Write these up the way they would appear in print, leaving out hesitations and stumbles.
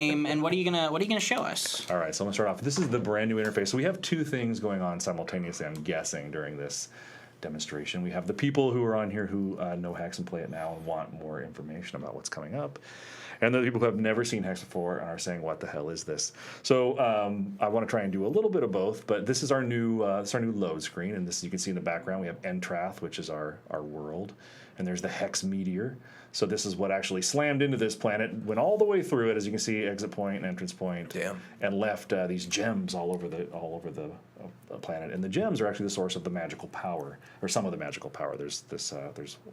and what are you gonna show us? All right, so I'm gonna start off. This is the brand new interface. So we have two things going on simultaneously, I'm guessing, during this demonstration. We have the people who are on here who know Hex and play it now and want more information about what's coming up, and the people who have never seen Hex before and are saying, "What the hell is this?" So I want to try and do a little bit of both. But this is our new load screen, and this you can see in the background we have Entrath, which is our world, and there's the Hex meteor. So this is what actually slammed into this planet, went all the way through it, as you can see, exit point and entrance point, and left these gems all over the planet. And the gems are actually the source of the magical power, or some of the magical power. There's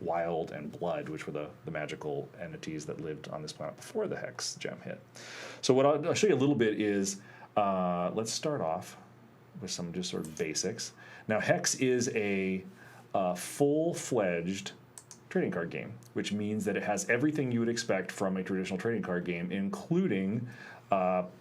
Wild and Blood, which were the magical entities that lived on this planet before the Hex gem hit. So what I'll show you a little bit is, let's start off with some just sort of basics. Now, Hex is a full-fledged trading card game, which means that it has everything you would expect from a traditional trading card game, including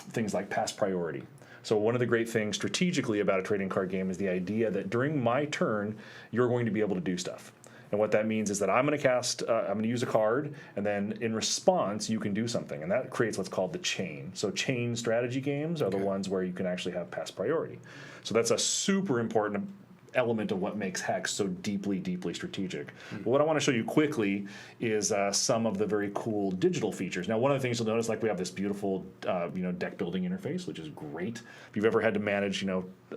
things like pass priority. So one of the great things strategically about a trading card game is the idea that during my turn, you're going to be able to do stuff. And what that means is that I'm going to use a card, and then in response, you can do something. And that creates what's called the chain. So chain strategy games are the ones where you can actually have pass priority. So that's a super important element of what makes Hex so deeply, deeply strategic. But what I want to show you quickly is some of the very cool digital features. Now, one of the things you'll notice, like we have this beautiful, deck building interface, which is great. If you've ever had to manage,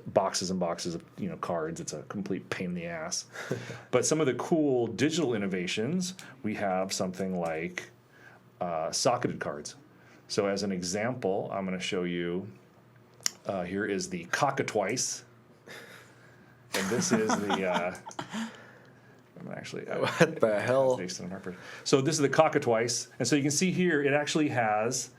boxes and boxes of, cards, it's a complete pain in the ass. But some of the cool digital innovations, we have something like socketed cards. So as an example, I'm going to show you, here is the Cockatrice. And this is the. What the hell? So this is the Cockatrice, and so you can see here it actually has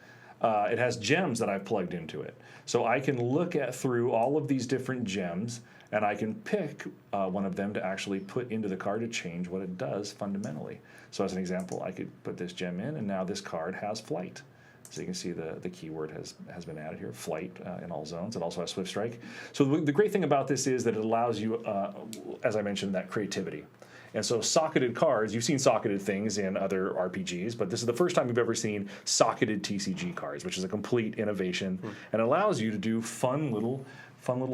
gems that I've plugged into it. So I can look through all of these different gems, and I can pick one of them to actually put into the card to change what it does fundamentally. So as an example, I could put this gem in, and now this card has flight. So you can see the keyword has been added here, flight in all zones. It also has swift strike. So the great thing about this is that it allows you, as I mentioned, that creativity. And so socketed cards, you've seen socketed things in other RPGs, but this is the first time you've ever seen socketed TCG cards, which is a complete innovation, and allows you to do fun little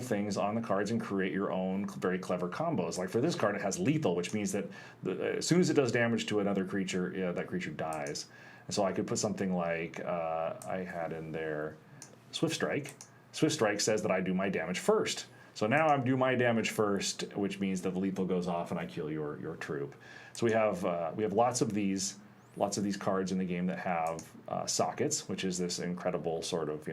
things on the cards and create your own very clever combos. Like for this card, it has lethal, which means that as soon as it does damage to another creature, that creature dies. And so I could put something like, I had in there Swift Strike. Swift Strike says that I do my damage first. So now I do my damage first, which means that the lethal goes off and I kill your troop. So we have lots of these cards in the game that have sockets, which is this incredible sort of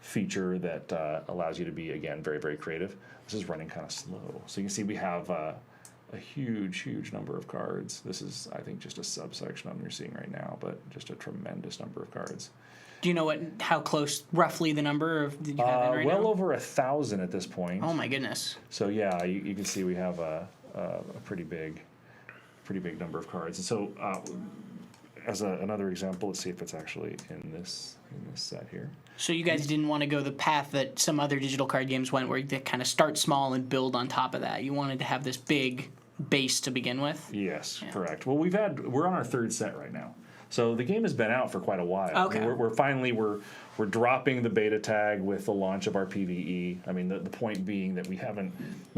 feature that allows you to be, again, very, very creative. This is running kind of slow. So you can see we have a huge number of cards. This is, I think, just a subsection of them you're seeing right now, but just a tremendous number of cards. Do you know how close, roughly, the number that you have in right now? Well over 1,000 at this point. Oh my goodness! So yeah, you can see we have a pretty big number of cards. And so, as another example, let's see if it's actually in this set here. So you guys didn't want to go the path that some other digital card games went, where they kind of start small and build on top of that. You wanted to have this big base to begin with. Yes, correct. Well, we're on our third set right now. So the game has been out for quite a while. Okay. I mean, we're finally dropping the beta tag with the launch of our PvE. I mean, the point being that we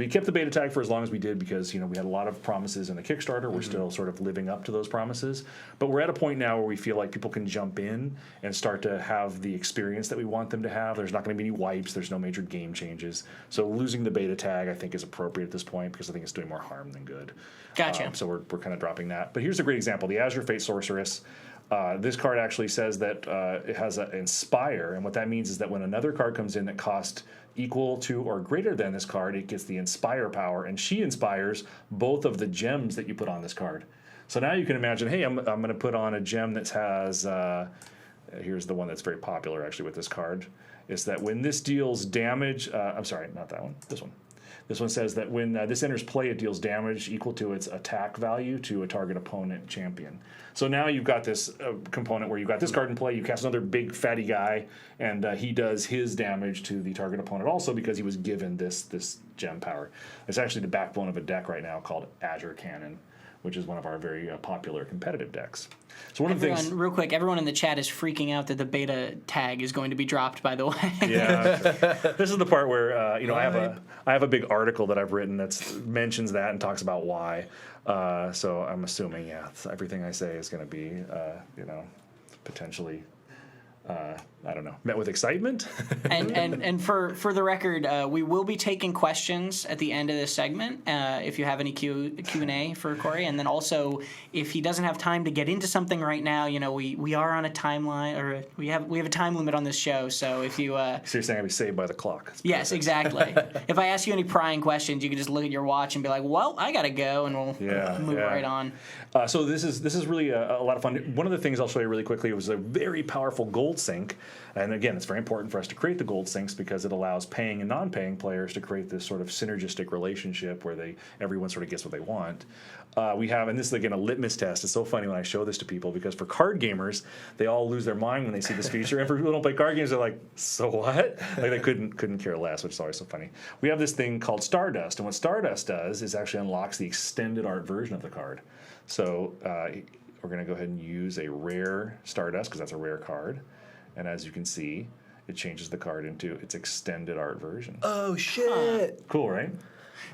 kept the beta tag for as long as we did because we had a lot of promises in the Kickstarter. We're still sort of living up to those promises, but we're at a point now where we feel like people can jump in and start to have the experience that we want them to have. There's not going to be any wipes. There's no major game changes. So losing the beta tag, I think, is appropriate at this point because I think it's doing more harm than good. Gotcha. So we're kind of dropping that. But here's a great example: the Azure Fate Sorceress. This card actually says that it has an Inspire, and what that means is that when another card comes in that costs equal to or greater than this card, it gets the Inspire power, and she inspires both of the gems that you put on this card. So now you can imagine, hey, I'm going to put on a gem that has, here's the one that's very popular actually with this card, is that when this deals damage, I'm sorry, not that one, this one. This one says that when this enters play, it deals damage equal to its attack value to a target opponent champion. So now you've got this component where you've got this card in play, you cast another big fatty guy, and he does his damage to the target opponent also because he was given this gem power. It's actually the backbone of a deck right now called Azure Cannon, which is one of our very popular competitive decks. So one of the things, real quick, everyone in the chat is freaking out that the beta tag is going to be dropped, by the way. yeah, this is the part where I have a big article that I've written that mentions that and talks about why. So I'm assuming, everything I say is going to be, potentially, I don't know, met with excitement. and for the record, we will be taking questions at the end of this segment. If you have any Q&A for Cory, and then also if he doesn't have time to get into something right now, we are on a timeline, or we have a time limit on this show. So if you so you're saying I'll be saved by the clock? Yes, exactly. If I ask you any prying questions, you can just look at your watch and be like, "Well, I gotta go," and we'll move right on. So this is really a lot of fun. One of the things I'll show you really quickly was a very powerful gold sink. And again, it's very important for us to create the gold sinks because it allows paying and non-paying players to create this sort of synergistic relationship where everyone sort of gets what they want. We have, and this is again a litmus test. It's so funny when I show this to people because for card gamers, they all lose their mind when they see this feature. And for people who don't play card games, they're like, "So what?" Like they couldn't care less, which is always so funny. We have this thing called Stardust, and what Stardust does is actually unlocks the extended art version of the card. So we're going to go ahead and use a rare Stardust because that's a rare card. And as you can see, it changes the card into its extended art version. Oh, shit. Cool, right?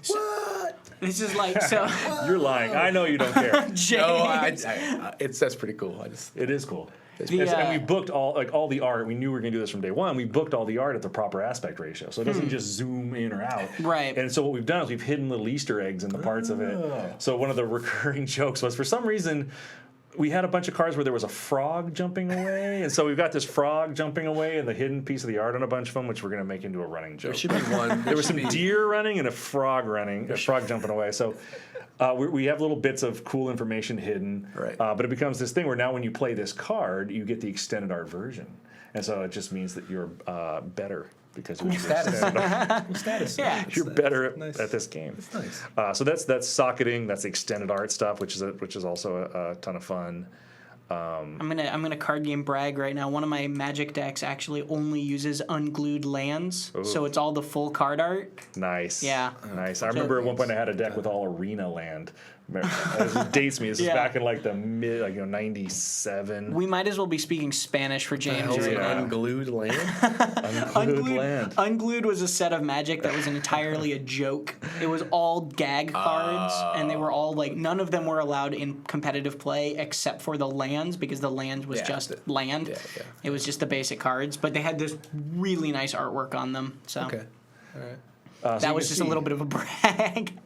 What? This is like so. You're lying. I know you don't care. No, that's pretty cool. It is cool. The, and we booked all the art. We knew we were going to do this from day one. We booked all the art at the proper aspect ratio, so it doesn't just zoom in or out. Right. And so what we've done is we've hidden little Easter eggs in the parts of it. So one of the recurring jokes was, for some reason, we had a bunch of cards where there was a frog jumping away, and so we've got this frog jumping away and the hidden piece of the art on a bunch of them, which we're going to make into a running joke. There should be one. There was some deer running and a frog jumping away. So we have little bits of cool information hidden, right. But it becomes this thing where now when you play this card, you get the extended art version, and so it just means that you're better. Because cool status. Yeah. You're better at this game. That's nice. So that's socketing. That's the extended art stuff, which is also a ton of fun. I'm gonna card game brag right now. One of my Magic decks actually only uses unglued lands, so it's all the full card art. Nice. Yeah. Nice. I remember at one point I had a deck with all arena land. This dates me. This is back in like the mid, 97. We might as well be speaking Spanish for James. Unglued land? Unglued land. Unglued was a set of Magic that was entirely a joke. It was all gag cards, and they were all none of them were allowed in competitive play except for the lands, because the lands was just land. Yeah. It was just the basic cards, but they had this really nice artwork on them. So Okay. All right. that was just a little bit of a brag.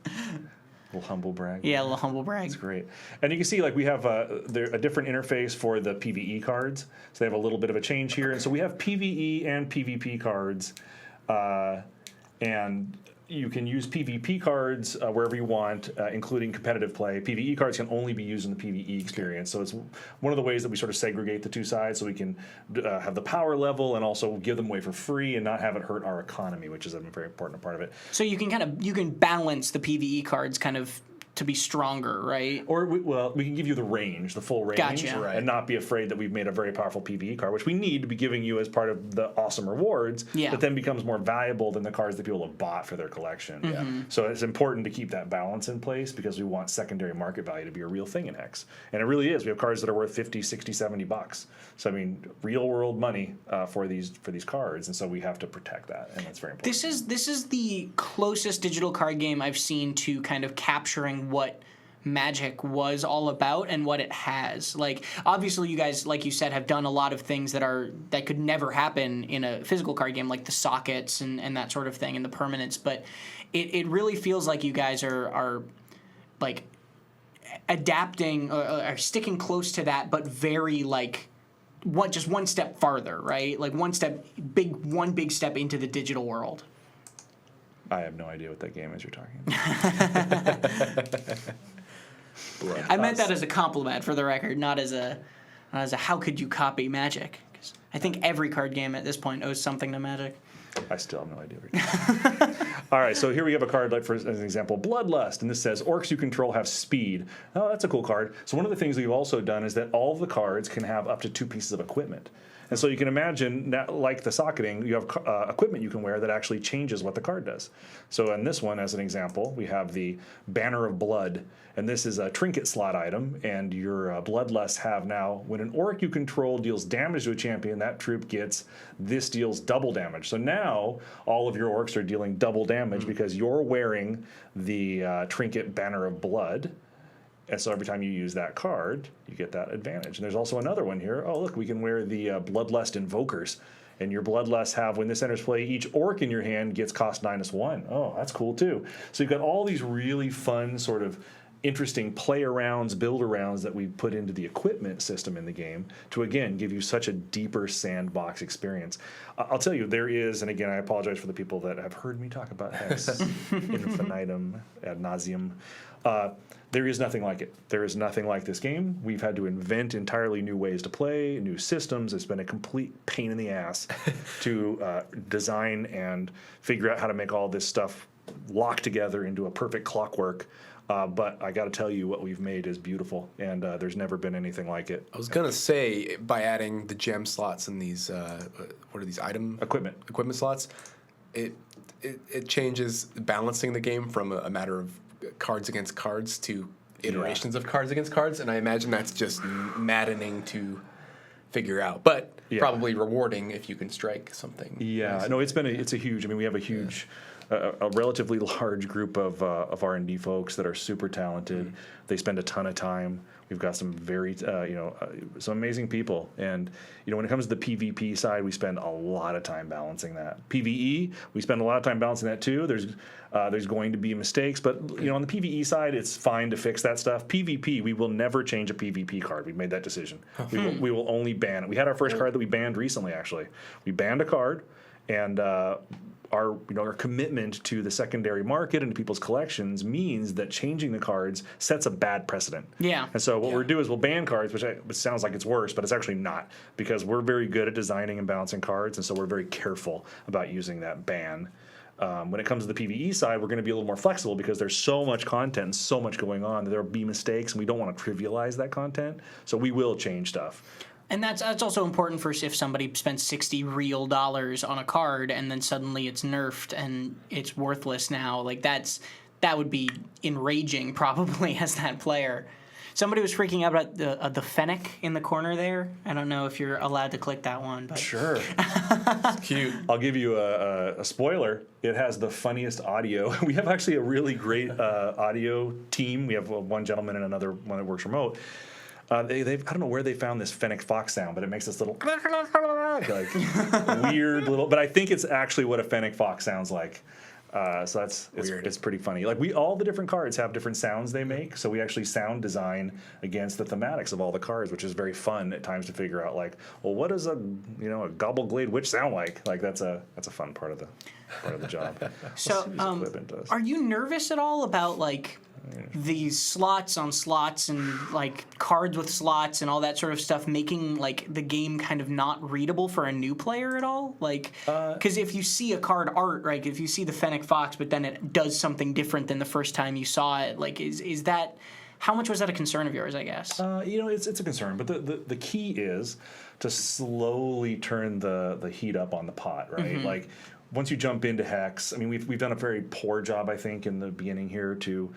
Little humble brag. Yeah, a little humble brag. That's great. And you can see we have a different interface for the PvE cards. So they have a little bit of a change here. And so we have PvE and PvP cards. And you can use PvP cards wherever you want, including competitive play. PvE cards can only be used in the PvE experience. So it's one of the ways that we sort of segregate the two sides so we can have the power level and also give them away for free and not have it hurt our economy, which is a very important part of it. So you can balance the PvE cards kind of to be stronger, right? Or we can give you the full range, Gotcha. and not be afraid that we've made a very powerful PvE card, which we need to be giving you as part of the awesome rewards. Yeah. That then becomes more valuable than the cards that people have bought for their collection. Yeah. So it's important to keep that balance in place because we want secondary market value to be a real thing in Hex, and it really is. We have cards that are worth $50, $60, $70. So I mean, real world money for these cards, and so we have to protect that, and that's very important. This is the closest digital card game I've seen to kind of capturing what Magic was all about and what it has. Obviously you guys, like you said, have done a lot of things that could never happen in a physical card game, like the sockets and that sort of thing and the permanents, but it really feels like you guys are adapting or sticking close to that, but very just one step farther, right? One big step into the digital world. I have no idea what that game is you're talking about. I meant that as a compliment, for the record, not as a how could you copy Magic? 'Cause I think every card game at this point owes something to Magic. I still have no idea what you're talking about. All right, so here we have a card, for as an example, Bloodlust, and this says, orcs you control have speed. Oh, that's a cool card. So one of the things we've also done is that all of the cards can have up to 2 pieces of equipment. And so you can imagine, like the socketing, you have equipment you can wear that actually changes what the card does. So in this one, as an example, we have the Banner of Blood, and this is a trinket slot item, and your Bloodlust have now, when an orc you control deals damage to a champion, that troop gets, this deals double damage. So now all of your orcs are dealing double damage because you're wearing the trinket Banner of Blood. And so every time you use that card, you get that advantage. And there's also another one here. Oh, look, we can wear the Bloodlust Invokers. And your Bloodlust have, when this enters play, each orc in your hand gets cost -1. Oh, that's cool too. So you've got all these really fun sort of interesting play-arounds, build-arounds that we put into the equipment system in the game to, again, give you such a deeper sandbox experience. I'll tell you, there is, and again, I apologize for the people that have heard me talk about Hex infinitum ad nauseum. There is nothing like it. There is nothing like this game. We've had to invent entirely new ways to play, new systems. It's been a complete pain in the ass to design and figure out how to make all this stuff lock together into a perfect clockwork. But I got to tell you, what we've made is beautiful, and there's never been anything like it. I was gonna say, by adding the gem slots and these, what are these equipment slots, it changes balancing the game from a matter of cards against cards to iterations of cards against cards, and I imagine that's just maddening to figure out, but probably rewarding if you can strike something. Yeah, nice. no, it's a huge. I mean, we have a huge. A relatively large group of R&D folks that are super talented. They spend a ton of time. We've got some very, some amazing people. And, when it comes to the PvP side, we spend a lot of time balancing that. PvE, we spend a lot of time balancing that too. There's going to be mistakes, but, on the PvE side, it's fine to fix that stuff. PvP, we will never change a PvP card. We've made that decision. We will only ban it. We had our first card that we banned recently, actually. We banned a card, and our commitment to the secondary market and to people's collections means that changing the cards sets a bad precedent. Yeah. And so what we'll do is we'll ban cards, which sounds like it's worse, but it's actually not, because we're very good at designing and balancing cards, and so we're very careful about using that ban. When it comes to the PvE side, we're going to be a little more flexible because there's so much content and so much going on that there will be mistakes, and we don't want to trivialize that content. So we will change stuff. And that's also important for if somebody spends $60 real on a card and then suddenly it's nerfed and it's worthless now. Like that would be enraging probably as that player. Somebody was freaking out about the Fennec in the corner there. I don't know if you're allowed to click that one, but Sure. It's cute. I'll give you a spoiler. It has the funniest audio. We have actually a really great audio team. We have one gentleman and another one that works remote. I don't know where they found this Fennec Fox sound, but it makes this little like weird little. But I think it's actually what a Fennec Fox sounds like. So it's pretty funny. Like all the different cards have different sounds they make, so we actually sound design against the thematics of all the cards, which is very fun at times to figure out. Like, well, what does a Gobbleglade Witch sound like? Like that's a fun part of the job. So, are you nervous at all about like these slots on slots and like cards with slots and all that sort of stuff making like the game kind of not readable for a new player at all? Like, because if you see a card art, right, if you see the Fennec Fox, but then it does something different than the first time you saw it, like is that, how much was that a concern of yours, I guess? It's a concern, but the key is to slowly turn the heat up on the pot, right? Mm-hmm. Like once you jump into Hex, I mean, we've done a very poor job, I think, in the beginning here to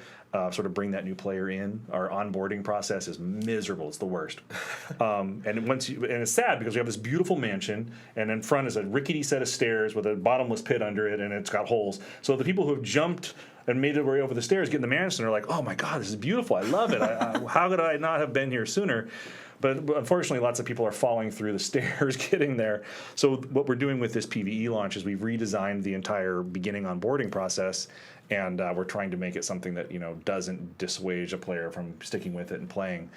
sort of bring that new player in. Our onboarding process is miserable; it's the worst. And it's sad because we have this beautiful mansion, and in front is a rickety set of stairs with a bottomless pit under it, and it's got holes. So the people who have jumped and made their way over the stairs get in the mansion are like, "Oh my God, this is beautiful! I love it! How could I not have been here sooner?" But unfortunately, lots of people are falling through the stairs getting there. So what we're doing with this PvE launch is we've redesigned the entire beginning onboarding process, and we're trying to make it something that doesn't dissuade a player from sticking with it and playing.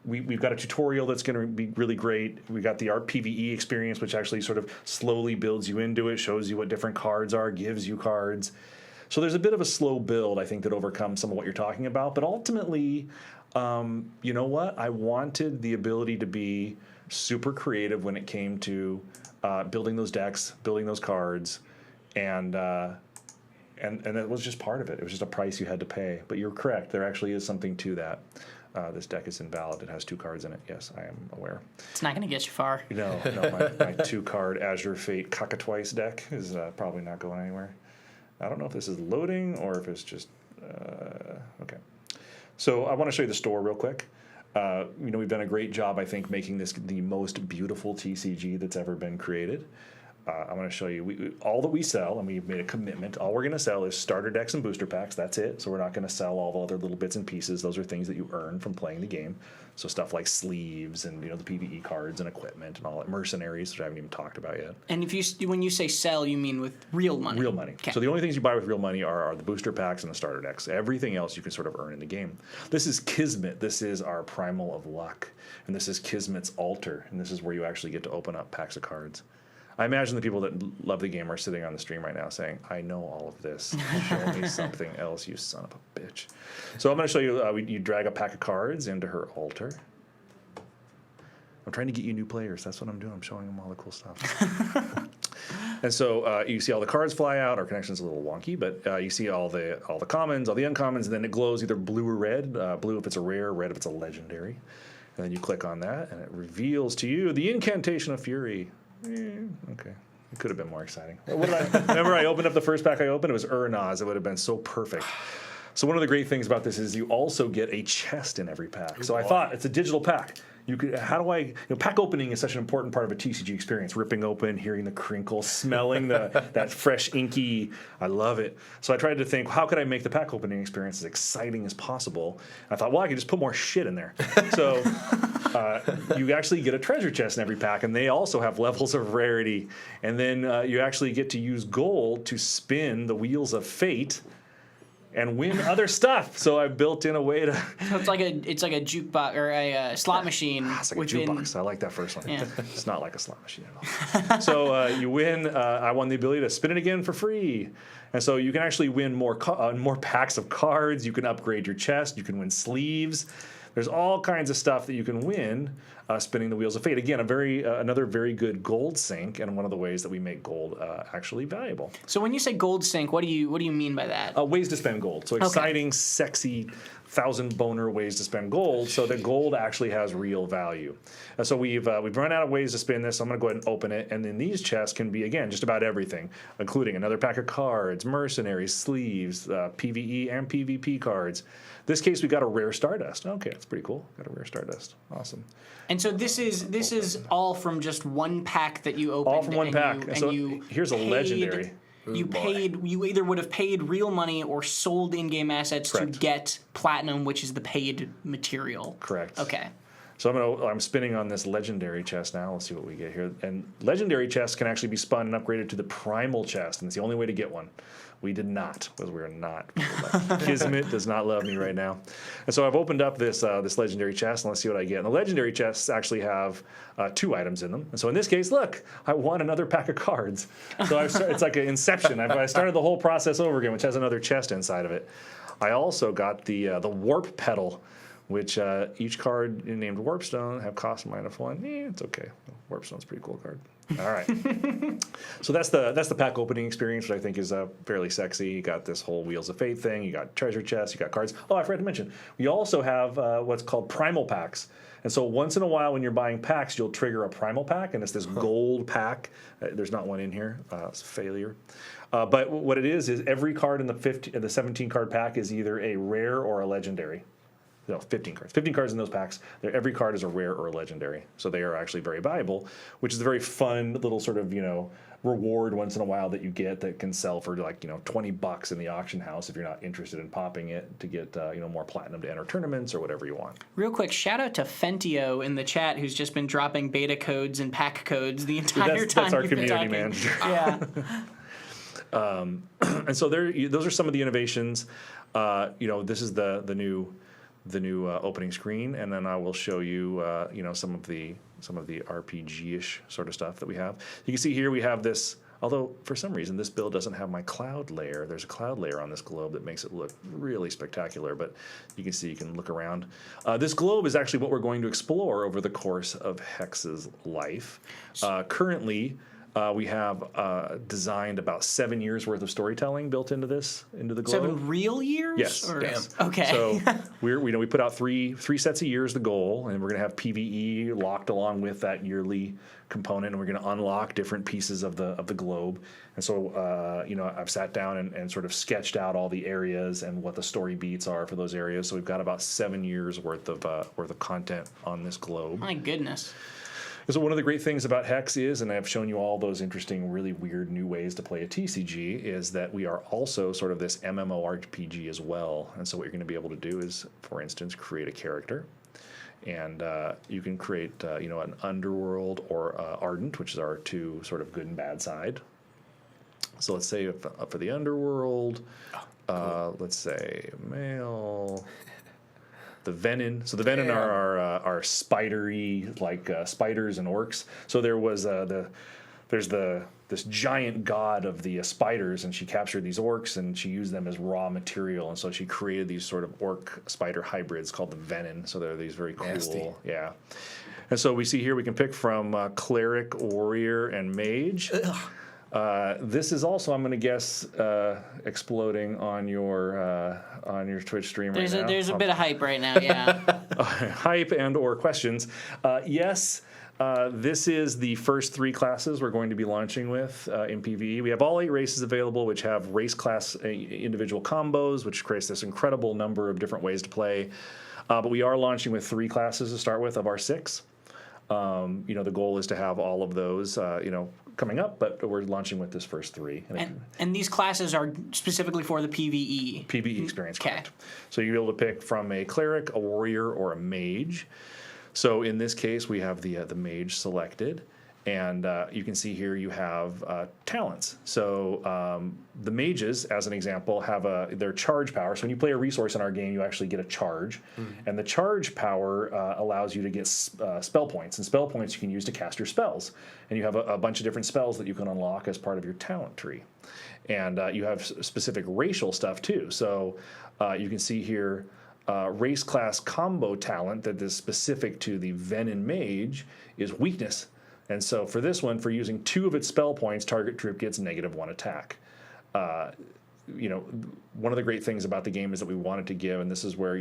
We've got a tutorial that's going to be really great. We got the ARP PvE experience, which actually sort of slowly builds you into it, shows you what different cards are, gives you cards. So there's a bit of a slow build, I think, that overcomes some of what you're talking about. But ultimately, you know what? I wanted the ability to be super creative when it came to building those decks, building those cards, and it was just part of it. It was just a price you had to pay. But you're correct. There actually is something to that. This deck is invalid. It has 2 cards in it. Yes, I am aware. It's not going to get you far. No, my 2-card Azure Fate Cockatrice deck is probably not going anywhere. I don't know if this is loading or if it's just... okay. So I want to show you the store real quick. We've done a great job, I think, making this the most beautiful TCG that's ever been created. I'm going to show you all that we sell, and we've made a commitment. All we're going to sell is starter decks and booster packs. That's it. So we're not going to sell all the other little bits and pieces. Those are things that you earn from playing the game. So stuff like sleeves and the PvE cards and equipment and all that. Mercenaries, which I haven't even talked about yet. And when you say sell, you mean with real money? Real money. Okay. So the only things you buy with real money are the booster packs and the starter decks. Everything else you can sort of earn in the game. This is Kismet. This is our Primal of Luck. And this is Kismet's Altar. And this is where you actually get to open up packs of cards. I imagine the people that love the game are sitting on the stream right now saying, I know all of this. Show me something else, you son of a bitch. So I'm going to show you, you drag a pack of cards into her altar. I'm trying to get you new players. That's what I'm doing. I'm showing them all the cool stuff. And so you see all the cards fly out. Our connection's a little wonky, but you see all the commons, all the uncommons, and then it glows either blue or red. Blue if it's a rare, red if it's a legendary. And then you click on that, and it reveals to you the Incantation of Fury. Okay. It could have been more exciting. Remember I opened up the first pack I opened? It was Urnaz. It would have been so perfect. So one of the great things about this is you also get a chest in every pack. So I thought, it's a digital pack. Pack opening is such an important part of a TCG experience. Ripping open, hearing the crinkle, smelling that fresh inky. I love it. So I tried to think, how could I make the pack opening experience as exciting as possible? I thought, well, I could just put more shit in there. So you actually get a treasure chest in every pack, and they also have levels of rarity. And then you actually get to use gold to spin the wheels of fate and win other stuff. So I built in a way to... So it's like a jukebox or a slot machine. It's like a jukebox. I like that first one. Yeah. It's not like a slot machine at all. So you win. I won the ability to spin it again for free. And so you can actually win more packs of cards. You can upgrade your chest. You can win sleeves. There's all kinds of stuff that you can win spinning the wheels of fate. Again, another very good gold sink, and one of the ways that we make gold actually valuable. So when you say gold sink, what do you mean by that? Ways to spend gold. So exciting, sexy, 1,000 boner ways to spend gold, so that gold actually has real value. And so we've run out of ways to spin this. So I'm going to go ahead and open it, and then these chests can be, again, just about everything, including another pack of cards, mercenaries, sleeves, PvE and PvP cards. This case, we got a rare Stardust. Okay, that's pretty cool. Got a rare Stardust. Awesome. And so this is all from just one pack that you opened. All from one pack. Here's a legendary. You either would have paid real money or sold in-game assets to get platinum, which is the paid material. Correct. Okay. So I'm spinning on this legendary chest now. Let's see what we get here. And legendary chests can actually be spun and upgraded to the primal chest, and it's the only way to get one. We did not, because we are not. Kismet does not love me right now. And so I've opened up this legendary chest, and let's see what I get. And the legendary chests actually have 2 items in them. And so in this case, look, I won another pack of cards. So it's like an Inception. I started the whole process over again, which has another chest inside of it. I also got the Warp Petal, which each card named Warpstone have cost -1. It's okay. Warpstone's a pretty cool card. All right. So that's the pack opening experience, which I think is fairly sexy. You got this whole Wheels of Fate thing. You got treasure chests. You got cards. Oh, I forgot to mention. We also have what's called primal packs. And so once in a while when you're buying packs, you'll trigger a primal pack, and it's this gold pack. There's not one in here. It's a failure. But what it is every card in the 17-card pack is either a rare or a legendary. No, 15 cards. 15 cards in those packs. Every card is a rare or a legendary. So they are actually very valuable, which is a very fun little sort of, reward once in a while that you get that can sell for like, $20 in the auction house if you're not interested in popping it to get, more platinum to enter tournaments or whatever you want. Real quick, shout out to Fentio in the chat who's just been dropping beta codes and pack codes the entire time. That's our community manager. Yeah. And so those are some of the innovations. This is the new opening screen, and then I will show you some of the RPG-ish sort of stuff that we have. You can see here we have this, although for some reason this build doesn't have my cloud layer. There's a cloud layer on this globe that makes it look really spectacular, but you can look around. This globe is actually what we're going to explore over the course of Hex's life. Currently, We have designed about 7 years worth of storytelling built into the globe. 7 real years? Yes. Or? Yes. Okay. So we put out three sets of years, the goal, and we're going to have PVE locked along with that yearly component, and we're going to unlock different pieces of the globe. And so I've sat down and sort of sketched out all the areas and what the story beats are for those areas. So we've got about 7 years worth of content on this globe. My goodness. So one of the great things about Hex is, and I've shown you all those interesting, really weird new ways to play a TCG, is that we are also sort of this MMORPG as well. And so what you're going to be able to do is, for instance, create a character. And you can create, an Underworld or Ardent, which is our two sort of good and bad side. So let's say for the Underworld, let's say male... The Venin. So the Venin are spidery, like spiders and orcs. So there was this giant god of the spiders, and she captured these orcs and she used them as raw material, and so she created these sort of orc spider hybrids called the Venin. So they're these very cool, Nasty. yeah. And so we see here we can pick from cleric, warrior, and mage. This is also, I'm going to guess, exploding on your Twitch stream right now. There's a bit of hype right now, yeah. Hype and or questions. Yes, this is the first 3 classes we're going to be launching with in PvE. We have all 8 races available, which have race class individual combos, which creates this incredible number of different ways to play. But we are launching with 3 classes to start with of our 6. The goal is to have all of those, coming up, but we're launching with this first 3. And these classes are specifically for the PvE. PvE experience, Okay. correct. So you'll be able to pick from a cleric, a warrior, or a mage. So in this case, we have the mage selected. And you can see here you have talents. So the mages, as an example, have their charge power. So when you play a resource in our game, you actually get a charge. And the charge power allows you to get spell points. And spell points you can use to cast your spells. And you have a bunch of different spells that you can unlock as part of your talent tree. And you have specific racial stuff too. So you can see here race class combo talent that is specific to the Venin mage is weakness. And so for this one, for using 2 of its spell points, target troop gets -1 attack. One of the great things about the game is that we wanted to give, and this is where,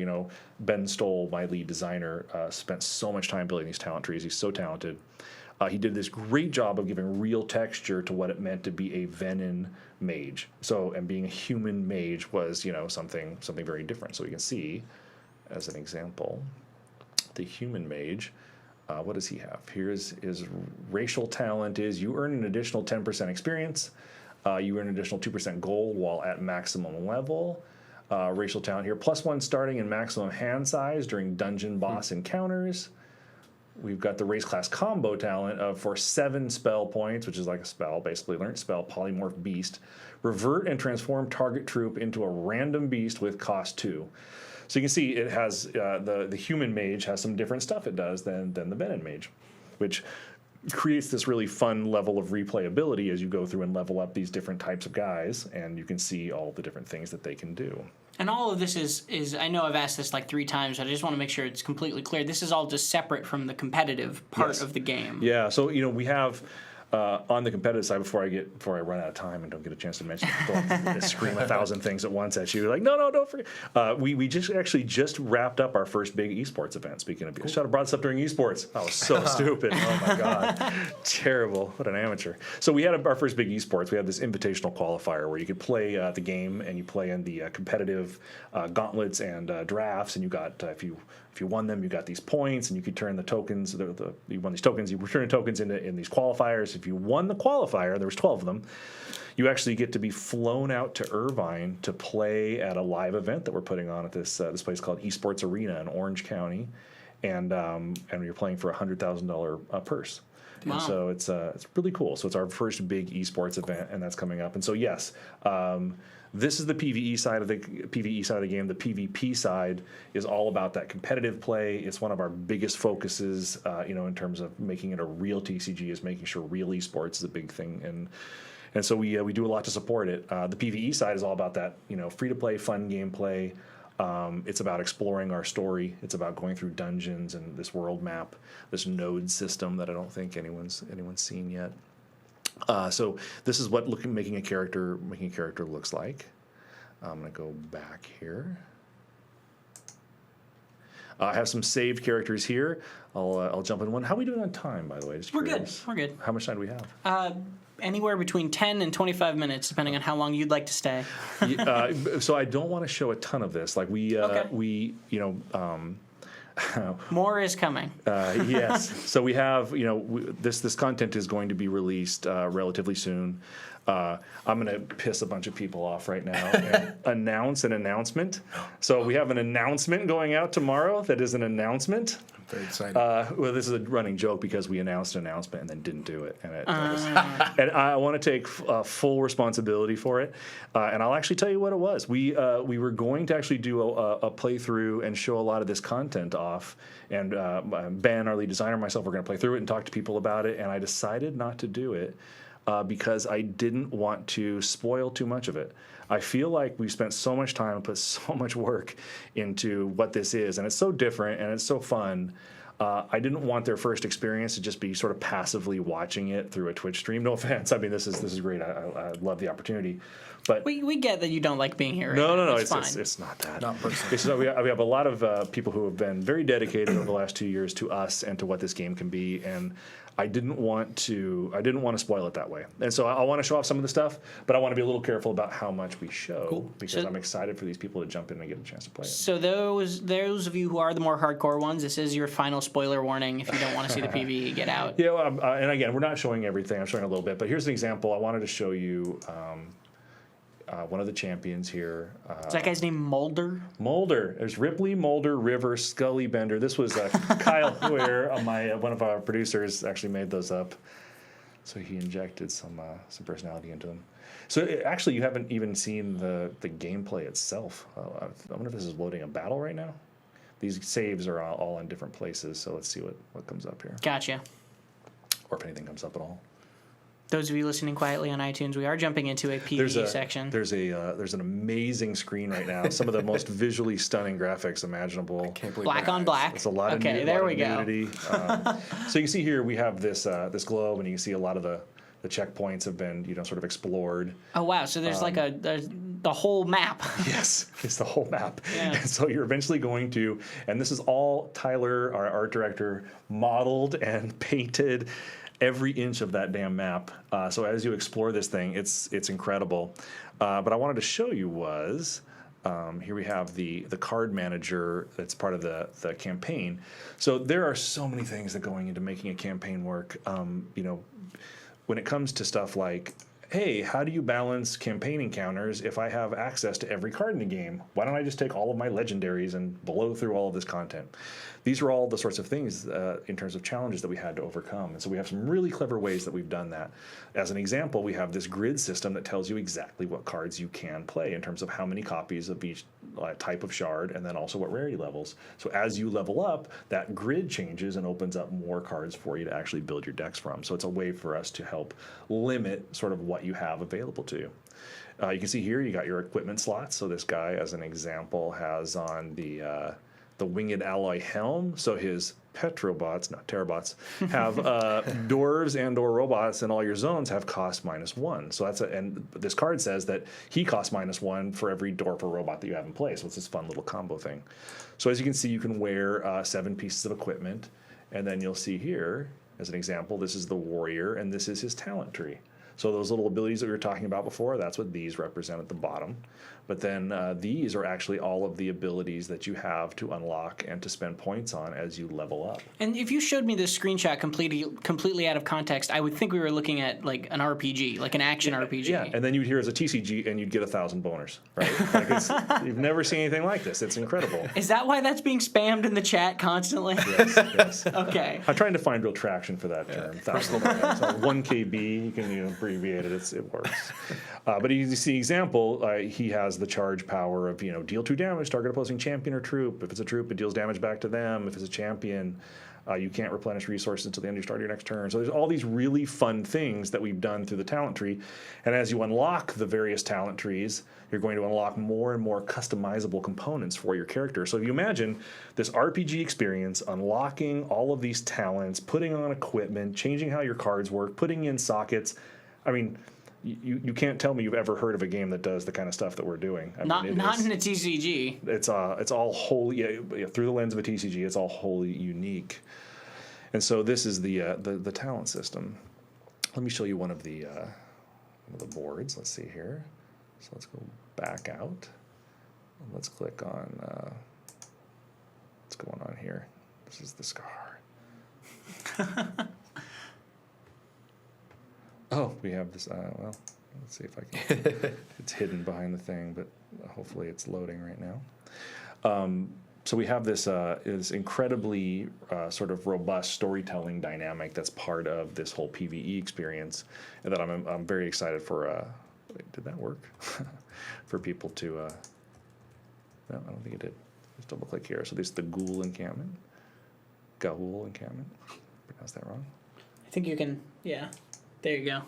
Ben Stoll, my lead designer, spent so much time building these talent trees. He's so talented. He did this great job of giving real texture to what it meant to be a Venin mage. So, and being a human mage was, something very different. So we can see, as an example, the human mage. What does he have? Here's his racial talent is you earn an additional 10% experience. You earn an additional 2% gold while at maximum level. Racial talent here, +1 starting and maximum hand size during dungeon boss encounters. We've got the race class combo talent for 7 spell points, which is like a spell, basically learned spell, polymorph beast. Revert and transform target troop into a random beast with cost 2. So you can see it has the human mage has some different stuff it does than the Venin mage, which creates this really fun level of replayability as you go through and level up these different types of guys, and you can see all the different things that they can do. And all of this is I know I've asked this like 3 times, but I just want to make sure it's completely clear. This is all just separate from the competitive part of the game. Yeah, so we have on the competitive side, before I run out of time and don't get a chance to mention it, don't scream 1,000 things at once at you. Like, no, don't forget. We just wrapped up our first big esports event. Speaking of, I should have brought this up during esports. I was so stupid. Oh my god, terrible. What an amateur. So we had our first big esports. We had this invitational qualifier where you could play the game and you play in the competitive gauntlets and drafts, and you got if you won them, you got these points, and you could turn the tokens. You won these tokens. You return the tokens in these qualifiers. If you won the qualifier, there was 12 of them. You actually get to be flown out to Irvine to play at a live event that we're putting on at this place called Esports Arena in Orange County, and you're playing for a $100,000 purse. Wow. And so it's really cool. So it's our first big esports event, and that's coming up. And so yes. This is the PvE side of the game. The PvP side is all about that competitive play. It's one of our biggest focuses, in terms of making it a real TCG, is making sure real esports is a big thing, and so we do a lot to support it. The PvE side is all about that, free to play, fun gameplay. It's about exploring our story. It's about going through dungeons and this world map, this node system that I don't think anyone's seen yet. So this is what making a character looks like. I'm going to go back here. I have some saved characters here. I'll jump in one. How are we doing on time, by the way? Just We're good. curious. We're good. How much time do we have? Anywhere between 10 and 25 minutes, depending on how long you'd like to stay. So I don't want to show a ton of this. Like More is coming. Yes. So we have, this content is going to be released relatively soon. I'm going to piss a bunch of people off right now and announce an announcement. So we have an announcement going out tomorrow that is an announcement. I'm very excited. Well, this is a running joke because we announced an announcement and then didn't do it. And I want to take full responsibility for it. And I'll actually tell you what it was. We were going to actually do a playthrough and show a lot of this content off. And Ben, our lead designer, and myself, were going to play through it and talk to people about it. And I decided not to do it. Because I didn't want to spoil too much of it. I feel like we spent so much time and put so much work into what this is, and it's so different and it's so fun. I didn't want their first experience to just be sort of passively watching it through a Twitch stream. No offense. I mean, this is great. I love the opportunity. But we get that you don't like being here. No. It's fine. It's not that. Not personal. So we have a lot of people who have been very dedicated over the last 2 years to us and to what this game can be, and I didn't want to spoil it that way. And so I want to show off some of the stuff, but I want to be a little careful about how much we show because I'm excited for these people to jump in and get a chance to play it. So those of you who are the more hardcore ones, this is your final spoiler warning. If you don't want to see the PvE, get out. Yeah, and again, we're not showing everything. I'm showing a little bit, but here's an example. I wanted to show you one of the champions here. Is that guy's name Mulder? Mulder. There's Ripley, Mulder, River, Scully, Bender. This was Kyle Huer, one of our producers, actually made those up. So he injected some personality into them. So actually, you haven't even seen the gameplay itself. I wonder if this is loading a battle right now. These saves are all in different places, so let's see what comes up here. Gotcha. Or if anything comes up at all. Those of you listening quietly on iTunes, we are jumping into a PvE section. There's an amazing screen right now. Some of the most visually stunning graphics imaginable. I can't believe Black on black. It's a lot of nudity. So you can see here we have this globe, and you can see a lot of the checkpoints have been sort of explored. Oh wow! So there's there's the whole map. Yes, it's the whole map. Yeah. And so you're eventually going to, and this is all Tyler, our art director, modeled and painted every inch of that damn map. So as you explore this thing, it's incredible. But I wanted to show you here we have the card manager that's part of the campaign. So there are so many things that going into making a campaign work. When it comes to stuff like, hey, how do you balance campaign encounters if I have access to every card in the game? Why don't I just take all of my legendaries and blow through all of this content? These are all the sorts of things in terms of challenges that we had to overcome. And so we have some really clever ways that we've done that. As an example, we have this grid system that tells you exactly what cards you can play in terms of how many copies of each type of shard and then also what rarity levels. So as you level up, that grid changes and opens up more cards for you to actually build your decks from. So it's a way for us to help limit sort of what you have available to you. You can see here you got your equipment slots. So this guy, as an example, has on the winged alloy helm. So his Petrobots, not Terrabots, have dwarves and/or robots, and all your zones have cost -1. So and this card says that he costs -1 for every dwarf or robot that you have in play. So it's this fun little combo thing. So as you can see, you can wear 7 pieces of equipment, and then you'll see here, as an example, this is the warrior, and this is his talent tree. So those little abilities that we were talking about before, that's what these represent at the bottom. But then these are actually all of the abilities that you have to unlock and to spend points on as you level up. And if you showed me this screenshot completely out of context, I would think we were looking at like an RPG, like an action RPG. Yeah, and then you'd hear as a TCG and you'd get 1,000 boners, right? You've never seen anything like this. It's incredible. Is that why that's being spammed in the chat constantly? Yes. Okay. I'm trying to find real traction for that term. 1,000 boners. So 1 KB, you can abbreviate it. It works. But you see example, he has the charge power of deal 2 damage, target opposing champion or troop. If it's a troop, it deals damage back to them. If it's a champion, you can't replenish resources until the end of your next turn. So there's all these really fun things that we've done through the talent tree. And as you unlock the various talent trees, you're going to unlock more and more customizable components for your character. So if you imagine this RPG experience, unlocking all of these talents, putting on equipment, changing how your cards work, putting in sockets, I mean, you can't tell me you've ever heard of a game that does the kind of stuff that we're doing. Not in a TCG. It's all wholly through the lens of a TCG. It's all wholly unique. And so this is the talent system. Let me show you one of the boards. Let's see here. So let's go back out. Let's click on what's going on here. This is the scar. Oh, we have this. Well, let's see if I can. It's hidden behind the thing, but hopefully it's loading right now. So we have this incredibly sort of robust storytelling dynamic that's part of this whole PvE experience, and that I'm very excited for. Wait, did that work? For people to. No, I don't think it did. Just double click here. So this is the Ghoul encampment. Ghoul encampment. Pronounced that wrong? I think you can. Yeah. There you go.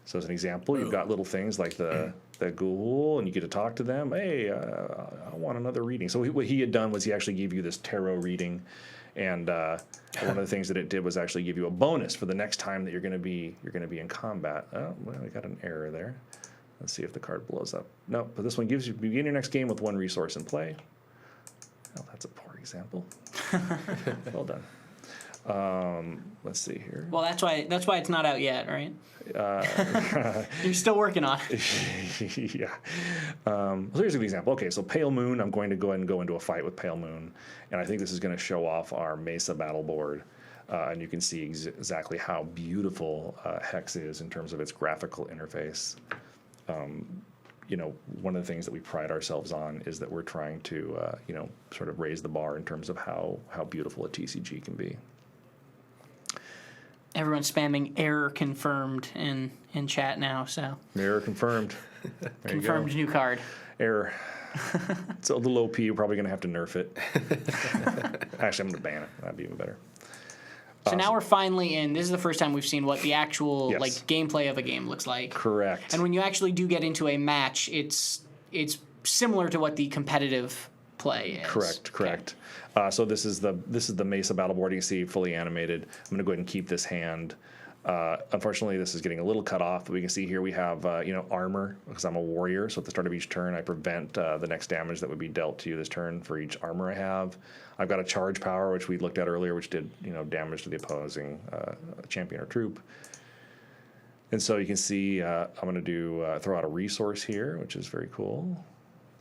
So as an example, you've got little things like the ghoul, and you get to talk to them. Hey, I want another reading. So what he had done was he actually gave you this tarot reading, and one of the things that it did was actually give you a bonus for the next time that you're going to be in combat. Oh, well, we got an error there. Let's see if the card blows up. No, but this one gives you begin your next game with 1 resource in play. Oh, that's a poor example. Well done. Let's see here. Well, that's why it's not out yet, right? You're still working on it. Yeah. So here's an example. Okay, so Pale Moon, I'm going to go ahead and go into a fight with Pale Moon, and I think this is going to show off our Mesa battle board, and you can see exactly how beautiful Hex is in terms of its graphical interface. One of the things that we pride ourselves on is that we're trying to, sort of raise the bar in terms of how beautiful a TCG can be. Everyone's spamming error confirmed in chat now, so. Error confirmed. Confirmed new card. Error. It's a little OP. We're probably going to have to nerf it. Actually, I'm going to ban it. That'd be even better. So now we're finally in. This is the first time we've seen what the actual gameplay of a game looks like. Correct. And when you actually do get into a match, it's similar to what the competitive play is. Correct. Okay. So this is the Mesa battle board. You can see fully animated. I'm going to go ahead and keep this hand. Unfortunately, this is getting a little cut off, but we can see here we have armor because I'm a warrior. So at the start of each turn, I prevent the next damage that would be dealt to you this turn for each armor I have. I've got a charge power, which we looked at earlier, which did damage to the opposing champion or troop. And so you can see I'm going to throw out a resource here, which is very cool.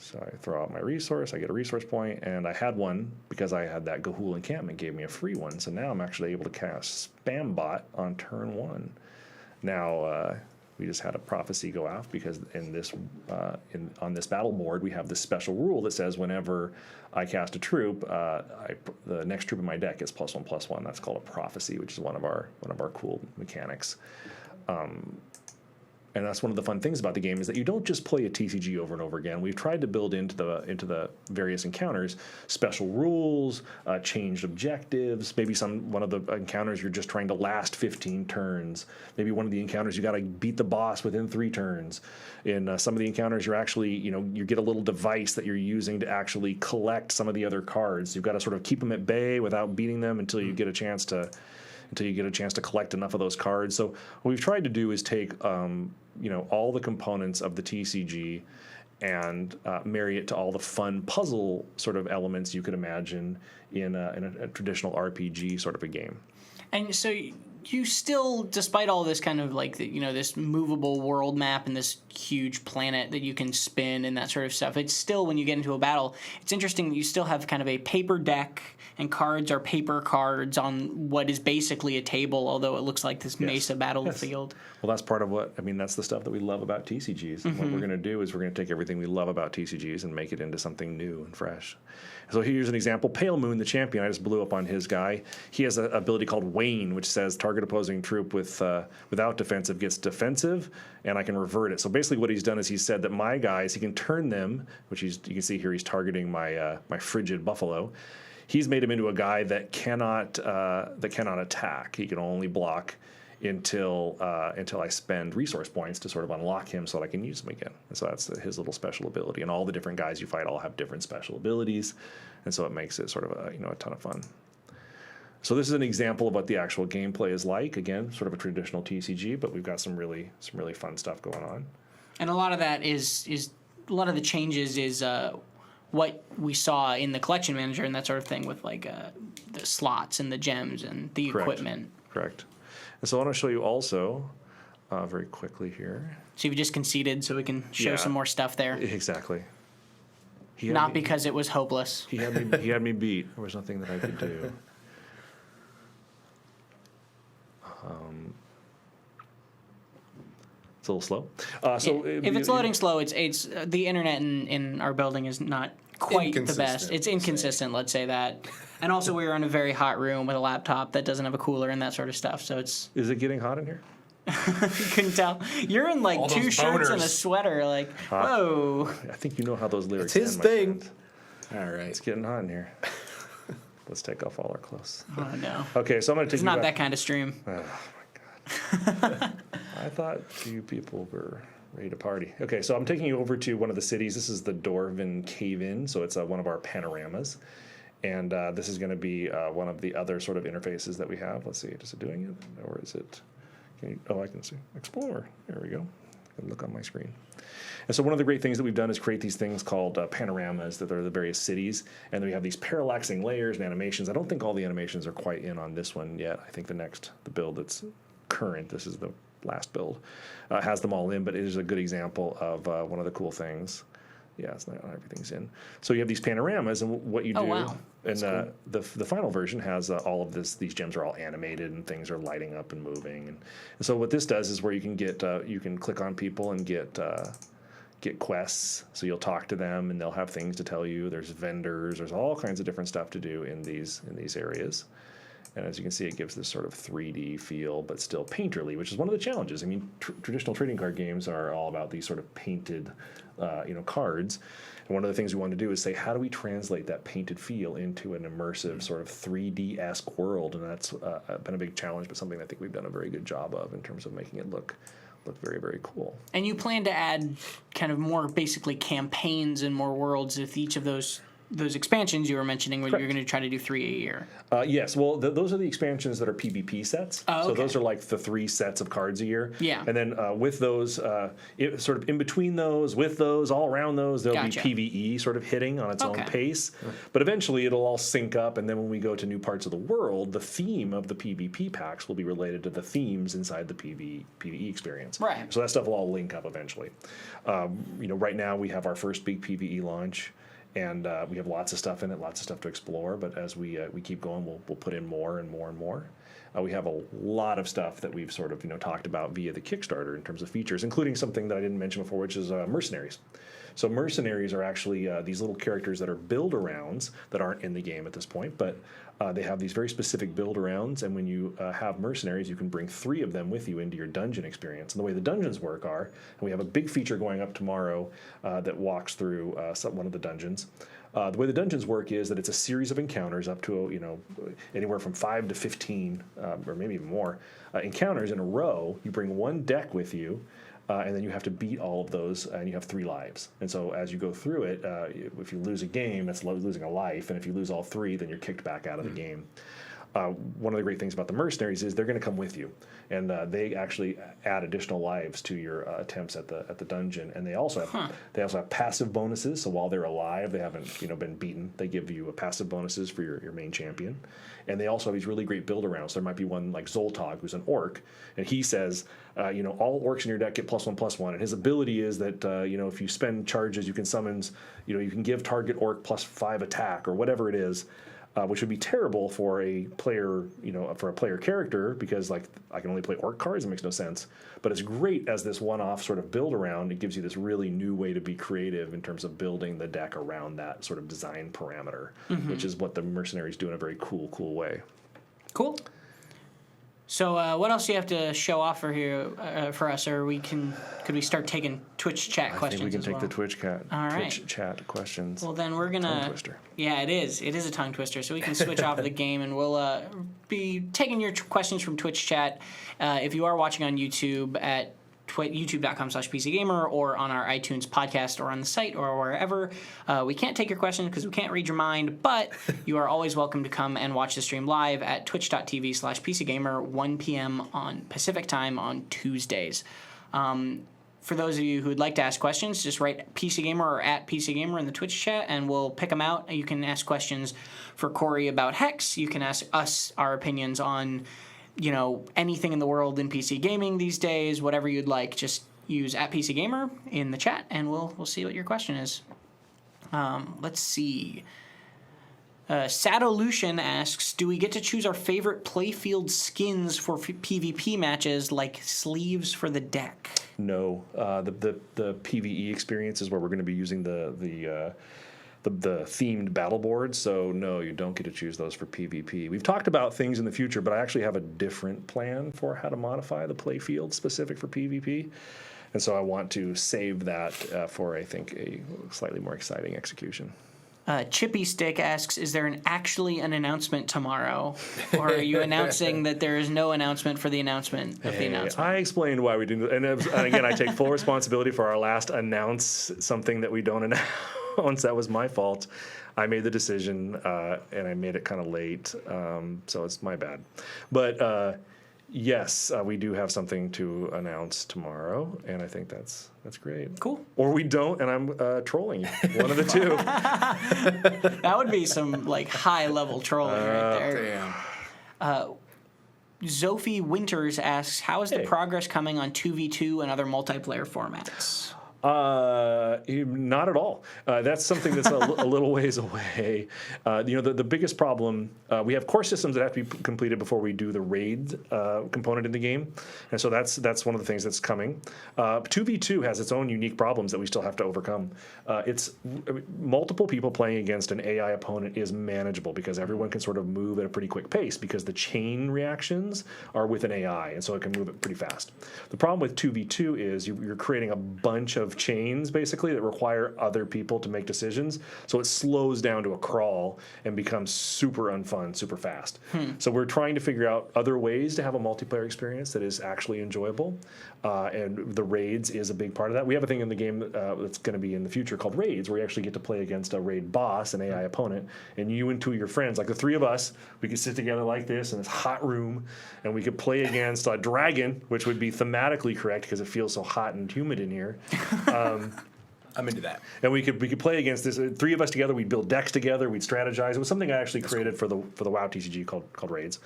So I throw out my resource, I get a resource point, and I had one because I had that Ghoul encampment gave me a free one. So now I'm actually able to cast Spam Bot on turn 1. Now we just had a prophecy go off because in this on this battle board we have this special rule that says whenever I cast a troop, the next troop in my deck is +1/+1. That's called a prophecy, which is one of our cool mechanics. And that's one of the fun things about the game is that you don't just play a TCG over and over again. We've tried to build into the various encounters special rules, changed objectives. Maybe one of the encounters you're just trying to last 15 turns. Maybe one of the encounters you got to beat the boss within 3 turns. In some of the encounters, you're actually you get a little device that you're using to actually collect some of the other cards. You've got to sort of keep them at bay without beating them until you get a chance to collect enough of those cards. So what we've tried to do is take all the components of the TCG and marry it to all the fun puzzle sort of elements you could imagine in a traditional RPG sort of a game. And so you still, despite all this kind of this movable world map and this huge planet that you can spin and that sort of stuff, it's still, when you get into a battle, it's interesting that you still have kind of a paper deck and cards are paper cards on what is basically a table, although it looks like this Mesa battlefield. Well, that's part of that's the stuff that we love about TCGs. And what we're going to do is we're going to take everything we love about TCGs and make it into something new and fresh. So here's an example. Pale Moon, the champion, I just blew up on his guy. He has an ability called Wane, which says target opposing troop without defensive gets defensive, and I can revert it. So basically what he's done is he's said that my guys, he can turn them, which you can see here he's targeting my frigid buffalo. He's made him into a guy that cannot attack. He can only block until I spend resource points to sort of unlock him so that I can use him again. And so that's his little special ability. And all the different guys you fight all have different special abilities, and so it makes it sort of a ton of fun. So this is an example of what the actual gameplay is like. Again, sort of a traditional TCG, but we've got some really fun stuff going on. And a lot of that is a lot of the changes is what we saw in the collection manager and that sort of thing with like the slots and the gems and the equipment. Correct. And so I want to show you also very quickly here. So you just conceded so we can show some more stuff there. Exactly. Not because it was hopeless. He had me beat. There was nothing that I could do. It's a little slow. So if it's loading slow, it's the internet in our building is not quite the best. It's inconsistent, let's say that. And also we were in a very hot room with a laptop that doesn't have a cooler and that sort of stuff. So it's. Is it getting hot in here? You couldn't tell. You're in like all 2 shirts and a sweater. Like, whoa. I think you know how those lyrics It's his end, thing. All right. It's getting hot in here. Let's take off all our clothes. Oh, no. Okay, so I'm going to take It's not that kind of stream. Oh, my God. I thought you people were ready to party. Okay, so I'm taking you over to one of the cities. This is the Dwarven Cave-In, so it's one of our panoramas. And this is going to be one of the other sort of interfaces that we have. Let's see, is it doing it? Or is it... I can see. Explore. There we go. I can look on my screen. And so one of the great things that we've done is create these things called panoramas that are the various cities. And then we have these parallaxing layers and animations. I don't think all the animations are quite in on this one yet. I think the build that's current, this is the last build, has them all in. But it is a good example of one of the cool things. Yeah, it's not everything's in. So you have these panoramas, and what you do, and cool. the final version has all of this. These gems are all animated, and things are lighting up and moving. And so what this does is where you can get, you can click on people and get quests. So you'll talk to them, and they'll have things to tell you. There's vendors. There's all kinds of different stuff to do in these areas. And as you can see, it gives this sort of 3D feel, but still painterly, which is one of the challenges. I mean, traditional trading card games are all about these sort of painted, cards. And one of the things we want to do is say, how do we translate that painted feel into an immersive sort of 3D-esque world? And that's been a big challenge, but something I think we've done a very good job of in terms of making it look very, very cool. And you plan to add kind of more basically campaigns and more worlds with each of those expansions you were mentioning where you're going to try to do 3 a year. Yes. Well, those are the expansions that are PvP sets. Oh, okay. So those are like the 3 sets of cards a year. Yeah. And then with those, sort of in between those, with those, all around those, there'll be PvE sort of hitting on its own pace. But eventually it'll all sync up, and then when we go to new parts of the world, the theme of the PvP packs will be related to the themes inside the PvE experience. Right. So that stuff will all link up eventually. Right now we have our first big PvE launch. And we have lots of stuff in it, lots of stuff to explore. But as we keep going, we'll put in more and more and more. We have a lot of stuff that we've sort of talked about via the Kickstarter in terms of features, including something that I didn't mention before, which is Mercenaries. So Mercenaries are actually these little characters that are build-arounds that aren't in the game at this point, but they have these very specific build-arounds, and when you have Mercenaries, you can bring 3 of them with you into your dungeon experience. And the way the dungeons work are, and we have a big feature going up tomorrow that walks through one of the dungeons. The way the dungeons work is that it's a series of encounters up to anywhere from 5 to 15 or maybe even more encounters in a row. You bring 1 deck with you, and then you have to beat all of those, and you have 3 lives. And so as you go through it, if you lose a game, that's losing a life, and if you lose all 3, then you're kicked back out of the game. One of the great things about the Mercenaries is they're going to come with you, and they actually add additional lives to your attempts at the dungeon. And they also have passive bonuses. So while they're alive, they haven't been beaten. They give you passive bonuses for your main champion. And they also have these really great build arounds. There might be one like Zoltag, who's an orc, and he says, all orcs in your deck get +1/+1. And his ability is that if you spend charges, you can summons, you can give target orc +5 attack or whatever it is. Which would be terrible for a player, for a player character, because I can only play orc cards. It makes no sense. But it's great as this one-off sort of build around. It gives you this really new way to be creative in terms of building the deck around that sort of design parameter, which is what the Mercenaries do in a very cool way. Cool. So what else do you have to show off for us, or could we start taking Twitch chat questions? I think we can take the Twitch chat questions. Well, then we're gonna. Tongue twister. Yeah, it is. It is a tongue twister. So we can switch off the game, and we'll be taking your questions from Twitch chat. If you are watching on YouTube at youtube.com/PCGamer or on our iTunes podcast or on the site or wherever. We can't take your questions because we can't read your mind, but you are always welcome to come and watch the stream live at twitch.tv/PCGamer, 1 p.m. on Pacific time on Tuesdays. For those of you who would like to ask questions, just write PCGamer or at PCGamer in the Twitch chat, and we'll pick them out. You can ask questions for Cory about Hex. You can ask us our opinions on, anything in the world in PC gaming these days. Whatever you'd like, just use at PCGamer in the chat, and we'll see what your question is. Let's see. Sadolution asks, do we get to choose our favorite playfield skins for PvP matches, like sleeves for the deck? No, the PvE experience is where we're going to be using the themed battle boards. So no, you don't get to choose those for PvP. We've talked about things in the future, but I actually have a different plan for how to modify the playfield specific for PvP. And so I want to save that for, I think, a slightly more exciting execution. Chippy Stick asks, is there actually an announcement tomorrow? Or are you announcing that there is no announcement for the announcement of the announcement? I explained why we didn't. And again, I take full responsibility for our last announce something that we don't announce. That was my fault. I made the decision, and I made it kind of late. So it's my bad. But yes, we do have something to announce tomorrow, and I think that's great. Cool. Or we don't, and I'm trolling you. One of the two. That would be some high-level trolling right there. Damn. Zophie Winters asks, how is the progress coming on 2v2 and other multiplayer formats? Not at all. That's something that's a little ways away. The biggest problem, we have core systems that have to be completed before we do the raid component in the game, and so that's one of the things that's coming. 2v2 has its own unique problems that we still have to overcome. Multiple people playing against an AI opponent is manageable because everyone can sort of move at a pretty quick pace because the chain reactions are with an AI, and so it can move it pretty fast. The problem with 2v2 is you're creating a bunch of chains basically that require other people to make decisions, so it slows down to a crawl and becomes super unfun super fast. So we're trying to figure out other ways to have a multiplayer experience that is actually enjoyable, and the raids is a big part of that. We have a thing in the game that's going to be in the future called raids, where you actually get to play against a raid boss, an AI opponent, and you and two of your friends, like the three of us, we could sit together like this in this hot room, and we could play against a dragon, which would be thematically correct because it feels so hot and humid in here. I'm into that. And we could play against this. Three of us together. We'd build decks together. We'd strategize. It was something I actually created for the WoW TCG called Raids.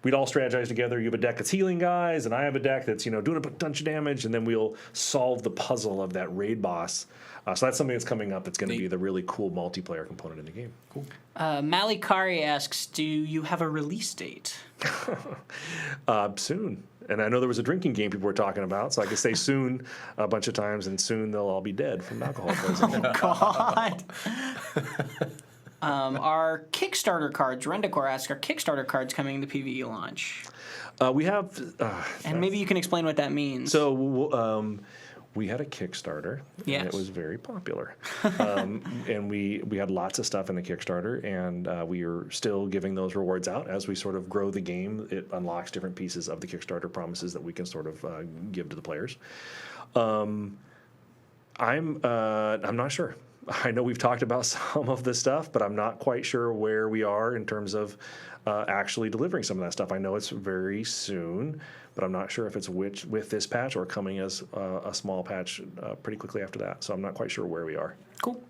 We'd all strategize together. You have a deck that's healing guys, and I have a deck that's doing a bunch of damage, and then we'll solve the puzzle of that raid boss. So that's something that's coming up. That's going to be the really cool multiplayer component in the game. Cool. Malikari asks, do you have a release date? Soon. And I know there was a drinking game people were talking about, so I could say soon a bunch of times, and soon they'll all be dead from alcohol poisoning. Oh, God. Our Kickstarter cards, Rendicor asks, are Kickstarter cards coming to PvE launch? We have... and maybe you can explain what that means. So... we had a Kickstarter, yes. And it was very popular. And we had lots of stuff in the Kickstarter, and we are still giving those rewards out. As we sort of grow the game, it unlocks different pieces of the Kickstarter promises that we can sort of give to the players. I'm not sure. I know we've talked about some of this stuff, but I'm not quite sure where we are in terms of actually delivering some of that stuff. I know it's very soon, but I'm not sure if it's with this patch or coming as a small patch pretty quickly after that. So I'm not quite sure where we are. Cool.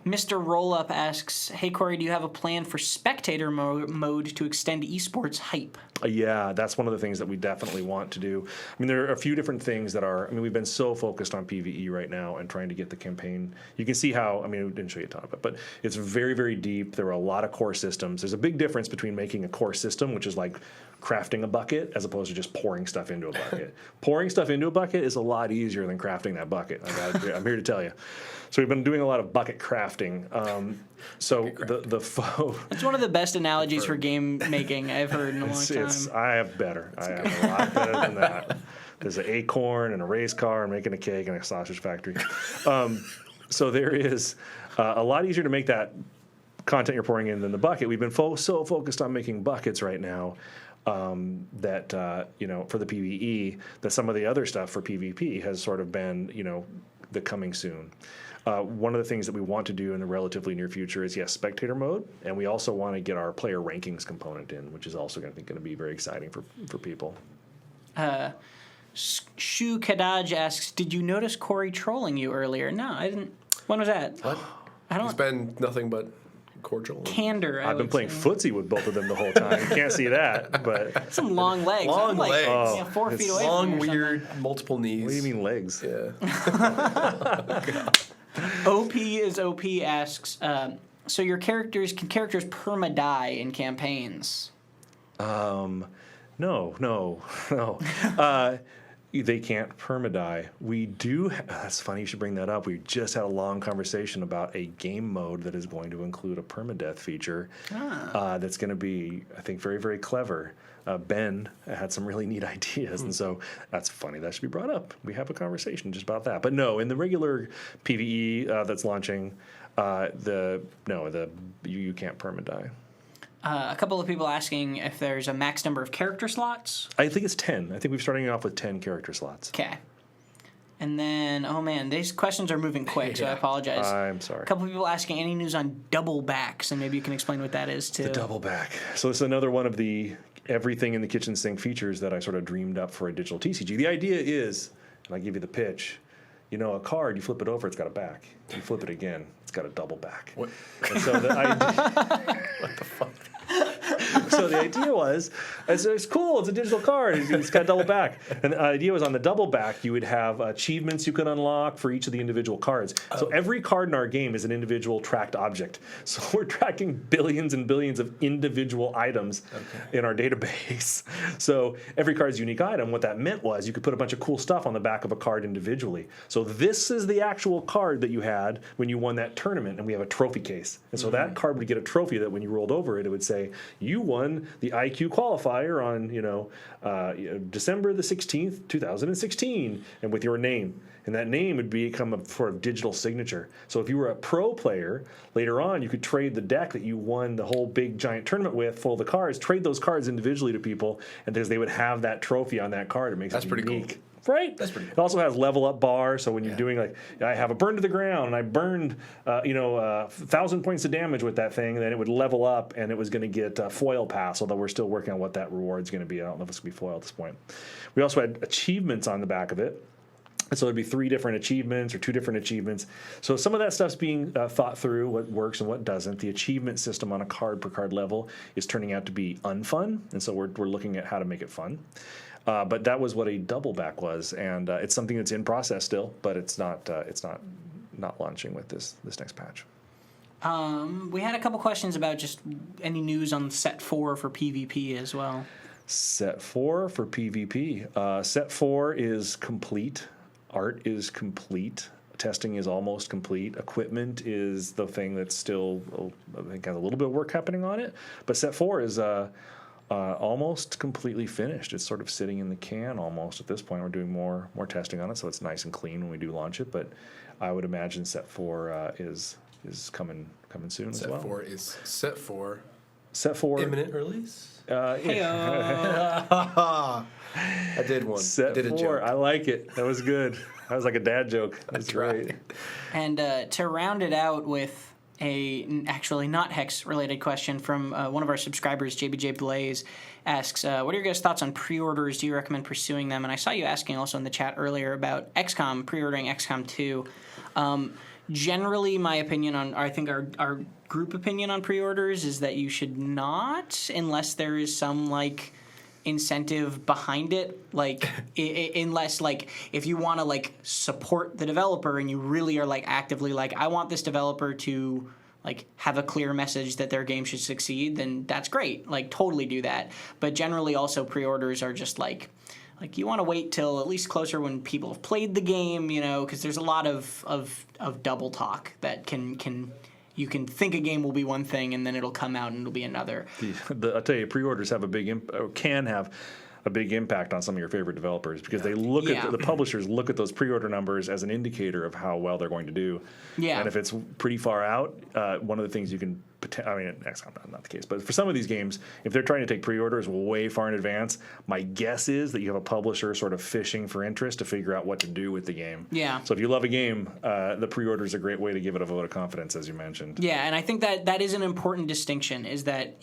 Mr. Rollup asks, hey, Cory, do you have a plan for Spectator mode to extend esports hype? Yeah, that's one of the things that we definitely want to do. I mean, there are a few different things that are... I mean, we've been so focused on PvE right now and trying to get the campaign... You can see how... I mean, we didn't show you a ton of it, but it's very, very deep. There are a lot of core systems. There's a big difference between making a core system, which is like crafting a bucket, as opposed to just pouring stuff into a bucket. Pouring stuff into a bucket is a lot easier than crafting that bucket. I'm here to tell you. So we've been doing a lot of bucket crafting. The foe... It's one of the best analogies for game making I've heard in a long time. I have better. I have a lot better than that. There's an acorn and a race car and making a cake and a sausage factory. So there is a lot easier to make that content you're pouring in than the bucket. We've been so focused on making buckets right now. that for the PvE, that some of the other stuff for PvP has sort of been the coming soon. One of the things that we want to do in the relatively near future is spectator mode, and we also want to get our player rankings component in, which is also going to be very exciting for people. Shu Kadaj asks, did you notice Cory trolling you earlier? No, I didn't. When was that? What? It's been nothing but cordial. Candor. I've been playing footsie with both of them the whole time. You can't see that, but some long legs. Long legs. Oh, 4 feet away. Long, from weird, multiple knees. What do you mean legs? Yeah. OP is OP asks, so can characters perma-die in campaigns? No. They can't perma-die. We do. That's funny you should bring that up. We just had a long conversation about a game mode that is going to include a perma-death feature. That's going to be, I think, very, very clever. Ben had some really neat ideas, and so that's funny. That should be brought up. We have a conversation just about that. But no, in the regular PvE that's launching, you can't perma-die. A couple of people asking if there's a max number of character slots. I think it's 10. I think we're starting off with 10 character slots. Okay. And then, oh man, these questions are moving quick, so I apologize. I'm sorry. A couple of people asking any news on double backs, and maybe you can explain what that is too. The double back. So this is another one of the everything in the kitchen sink features that I sort of dreamed up for a digital TCG. The idea is, and I give you the pitch, a card, you flip it over, it's got a back. You flip it again, it's got a double back. What? And so the idea... What the fuck? So the idea was, it's cool, it's a digital card, it's got a double back. And the idea was on the double back, you would have achievements you could unlock for each of the individual cards. So every card in our game is an individual tracked object. So we're tracking billions and billions of individual items in our database. So every card's a unique item. What that meant was you could put a bunch of cool stuff on the back of a card individually. So this is the actual card that you had when you won that tournament, and we have a trophy case. And so that card would get a trophy that when you rolled over it would say, you won the IQ qualifier on, December the 16th, 2016, and with your name. And that name would become a sort of digital signature. So if you were a pro player, later on you could trade the deck that you won the whole big giant tournament with, full of the cards, trade those cards individually to people, and because they would have that trophy on that card, it makes it unique. Pretty cool. Right? That's pretty cool. It also has level up bar, so when you're doing I have a burn to the ground, and I burned 1,000 points of damage with that thing, and then it would level up, and it was going to get foil pass, although we're still working on what that reward's going to be. I don't know if it's going to be foil at this point. We also had achievements on the back of it. And so there'd be 3 different achievements or 2 different achievements. So some of that stuff's being thought through, what works and what doesn't. The achievement system on a card per card level is turning out to be unfun, and so we're looking at how to make it fun. But that was what a double back was, and it's something that's in process still, but it's not launching with this next patch. We had a couple questions about just any news on set 4 for PvP as well. Set 4 for PvP. Set 4 is complete. Art is complete. Testing is almost complete. Equipment is the thing that's still, I think, has a little bit of work happening on it. But set 4 is almost completely finished. It's sort of sitting in the can almost at this point. We're doing more testing on it, so it's nice and clean when we do launch it. But I would imagine set 4 is coming soon as well. Set 4 is set for imminent release. I did one. Set I did 4. a joke. I like it. That was good. That was like a dad joke. That's right. And to round it out with actually not Hex related question from one of our subscribers, JBJ Blaze, asks, what are your guys' thoughts on pre-orders? Do you recommend pursuing them? And I saw you asking also in the chat earlier about XCOM, pre-ordering XCOM 2. Generally, my opinion I think our group opinion on pre-orders is that you should not, unless there is some incentive behind it, unless if you want to support the developer and you really are actively I want this developer to have a clear message that their game should succeed, then that's great. Totally do that. But generally also pre-orders are just you want to wait till at least closer when people have played the game, because there's a lot of double talk that you can think a game will be one thing and then it'll come out and it'll be another. I'll tell you, pre-orders have a big can have a big impact on some of your favorite developers because they look at the publishers look at those pre-order numbers as an indicator of how well they're going to do. Yeah. And if it's pretty far out, one of the things you can I mean, XCOM not the case, but for some of these games, if they're trying to take pre-orders way far in advance, my guess is that you have a publisher sort of fishing for interest to figure out what to do with the game. Yeah. So if you love a game, the pre-order is a great way to give it a vote of confidence, as you mentioned. Yeah, and I think that is an important distinction, is that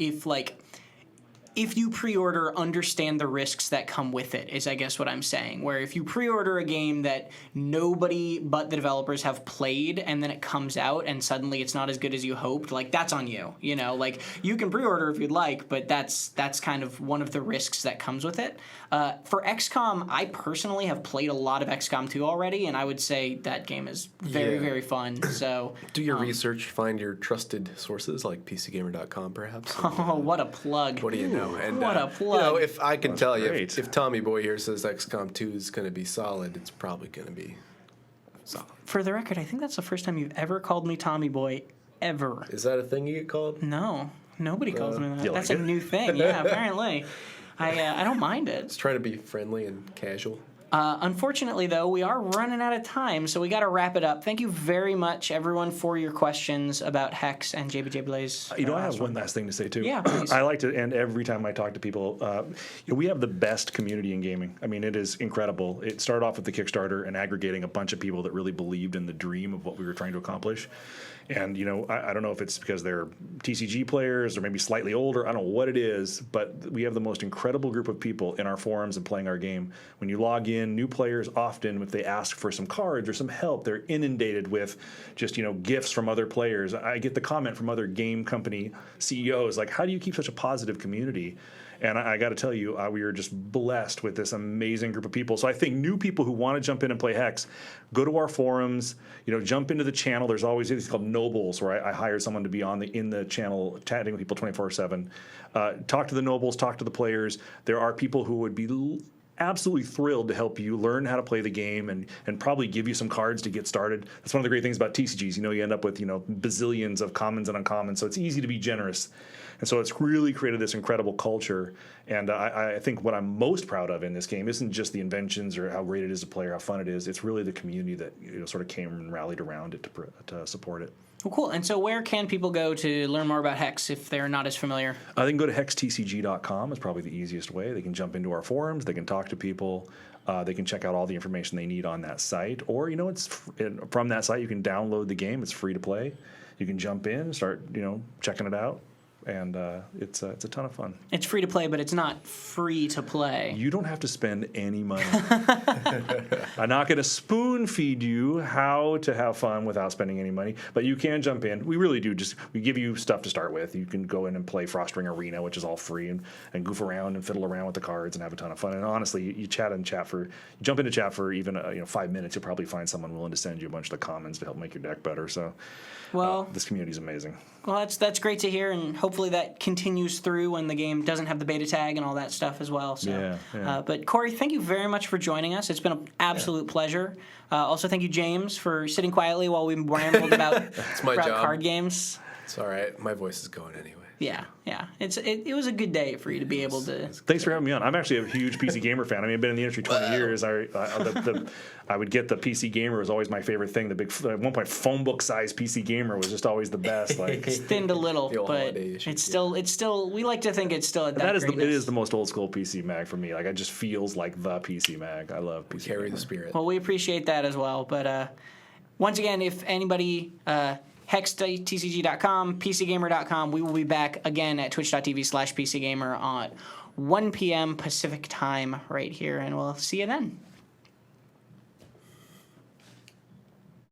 if you pre-order, understand the risks that come with it, is I guess what I'm saying. Where if you pre-order a game that nobody but the developers have played and then it comes out and suddenly it's not as good as you hoped, like, that's on you. You know, like, you can pre-order if you'd like, but that's kind of one of the risks that comes with it. For XCOM, I personally have played a lot of XCOM 2 already, and I would say that game is very, very fun. So do your research, find your trusted sources like PCGamer.com, perhaps. Oh, what a plug. What do you know? And, what a plug. You know, if I can tell you, great. if Tommy Boy here says XCOM 2 is going to be solid, it's probably going to be solid. For the record, I think that's the first time you've ever called me Tommy Boy, ever. Is that a thing you get called? No, nobody calls me that. That's like a it? new thing. Yeah, apparently. I don't mind it. It's trying to be friendly and casual. Unfortunately, though, we are running out of time, so we got to wrap it up. Thank you very much, everyone, for your questions about Hex and JBJ Blaze. You know, I have one last thing to say, too. Yeah, please. I like to end every time I talk to people. We have the best community in gaming. I mean, it is incredible. It started off with the Kickstarter and aggregating a bunch of people that really believed in the dream of what we were trying to accomplish. And, you know, I don't know if it's because they're TCG players or maybe slightly older. I don't know what it is, but we have the most incredible group of people in our forums and playing our game. When you log in, new players often, if they ask for some cards or some help, they're inundated with just, you know, gifts from other players. I get the comment from other game company CEOs, like, how do you keep such a positive community? And I got to tell you, we are just blessed with this amazing group of people. So I think new people who want to jump in and play Hex, go to our forums, you know, jump into the channel. There's always these called nobles, where I hired someone to be in the channel, chatting with people 24/7. Talk to the nobles, talk to the players. There are people who would be absolutely thrilled to help you learn how to play the game and probably give you some cards to get started. That's one of the great things about TCGs. You know, you end up with, you know, bazillions of commons and uncommons, so it's easy to be generous. And so it's really created this incredible culture. And I think what I'm most proud of in this game isn't just the inventions or how great it is to play or how fun it is. It's really the community that, you know, sort of came and rallied around it to support it. Well, cool. And so where can people go to learn more about Hex if they're not as familiar? They can go to hextcg.com. Is probably the easiest way. They can jump into our forums. They can talk to people. They can check out all the information they need on that site. Or, you know, from that site, you can download the game. It's free to play. You can jump in, start, you know, checking it out. And it's a ton of fun. It's free to play, but it's not free to play. You don't have to spend any money. I'm not going to spoon feed you how to have fun without spending any money, but you can jump in. We really do. We give you stuff to start with. You can go in and play Frostring Arena, which is all free, and goof around and fiddle around with the cards and have a ton of fun. And honestly, you jump into chat for even 5 minutes. You'll probably find someone willing to send you a bunch of the commons to help make your deck better. So, this community is amazing. Well, that's great to hear, and hopefully that continues through when the game doesn't have the beta tag and all that stuff as well. So, yeah. But Cory, thank you very much for joining us. It's been an absolute pleasure. Also, thank you, James, for sitting quietly while we rambled about card games. It's all right. My voice is going anyway. Yeah. It was a good day for you to be able to. Thanks for having me on. I'm actually a huge PC Gamer fan. I mean, I've been in the industry 20 years. I would get the PC Gamer was always my favorite thing. The big, at one point, phone book size PC Gamer was just always the best. Like, it's thinned a little, but it's still. We like to think it's still at that. It is the most old school PC mag for me. Like, it just feels like the PC mag. I love PC. Carry the spirit. Well, we appreciate that as well. But once again, if anybody. hextcg.com, pcgamer.com. We will be back again at twitch.tv/pcgamer on 1 p.m. Pacific time right here, and we'll see you then.